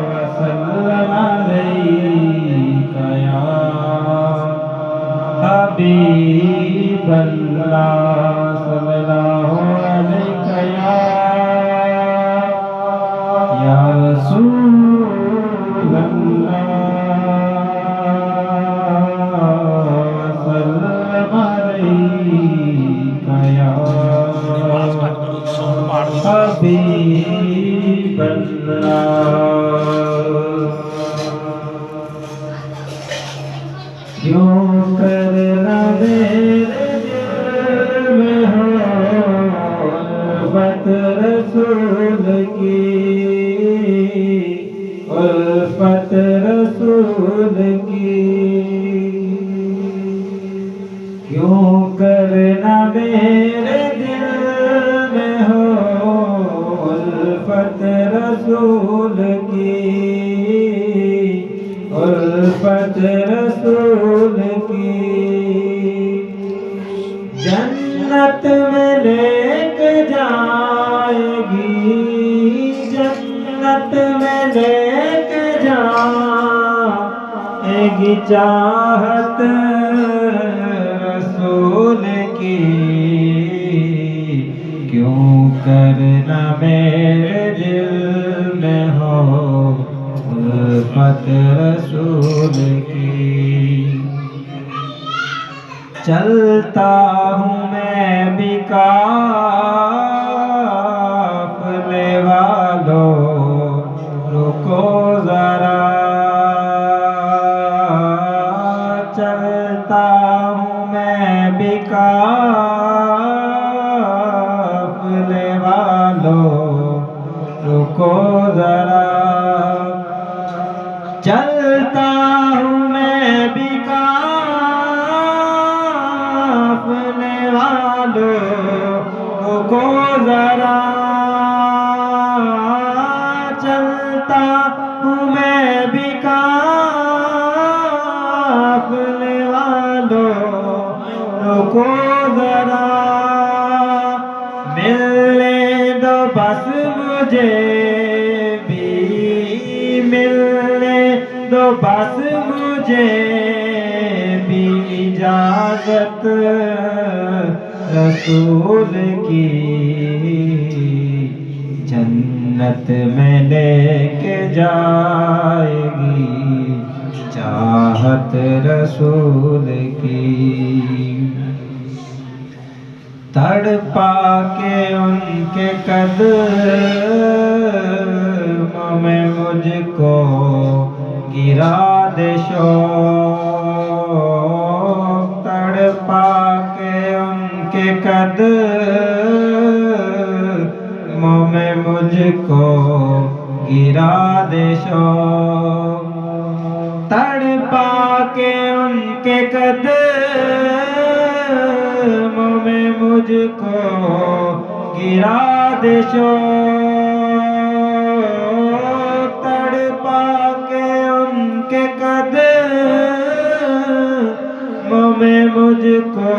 وسلم عليك يا حبيب الله صلى الله عليك يا رسول الله وسلم عليك يا حبيب الله کیوں کرنا میرے دل میں ہو الفت رسول کی الفت رسول کی کیوں کرنا میرے دل میں ہو الفت رسول کی الفت رسول کی جنت میں لے کے جائے گی جنت میں لے کے جائے گی چاہت رسول کی کیوں کرنا میرے دل میں ہو الفت رسول کی چلتا ہوں میں بھی قافلے والوں رکو ذرا چلتا ہوں میں بھی قافلے والوں رکو ذرا چلتا ہوں میں بھی قافلے والوں رکو ذرا چلتا ہوں میں بھی قافلے والوں رکو ذرا ملنے دو بس مجھے ملنے دو بس مجھے بھی اجازت رسول کی جنت میں لے کے جائے گی چاہت رسول کی تڑپا کے ان کے قدموں میں مجھ کو گرا دے شوق تڑپا کے ان کے قدموں میں مجھ کو گرا دے شوق تڑپا کے ان کے قدموں میں مجھ کو گرا دے شوق تڑپا کے ان کے قدموں میں مجھ کو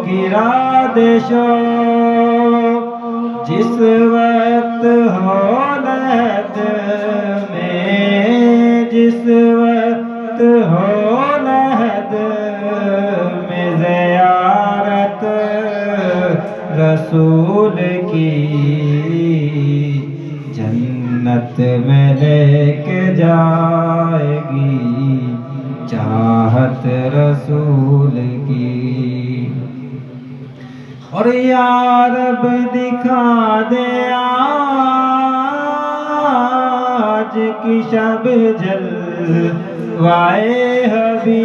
گرا دے شوق جس وقت ہولت میں جس وقت ہولت میں زیارت رسول کی جنت میں لے کے جائے گی چاہت رسول کی اور یا رب دکھا دے آج کی شب جلوائے حبیب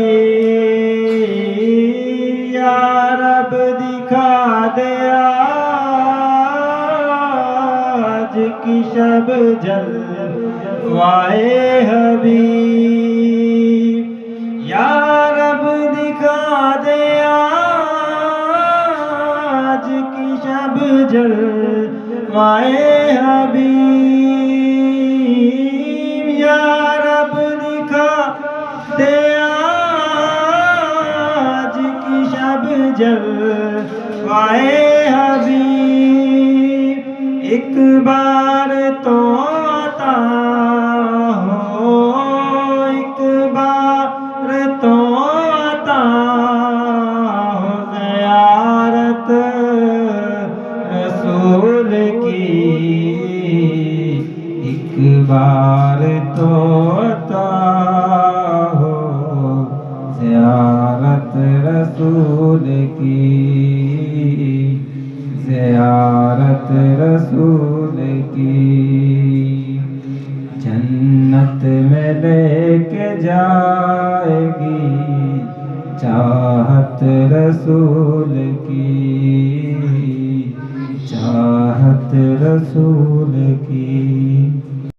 یا رب دکھا دے آج کی شب جلوائے حبیب یا رب دکھا دے آج کی شب جلوائے حبیب یا رب دکھا دے آج کی شب جلوائے حبیب ایک بار تو عطا ہو، ایک بار تو عطا ہو زیارت رسول کی، ایک بار تو عطا ہو زیارت رسول کی، زیارت رسول کی، جنت میں لے کے جائے گی چاہت رسول کی، چاہت رسول کی۔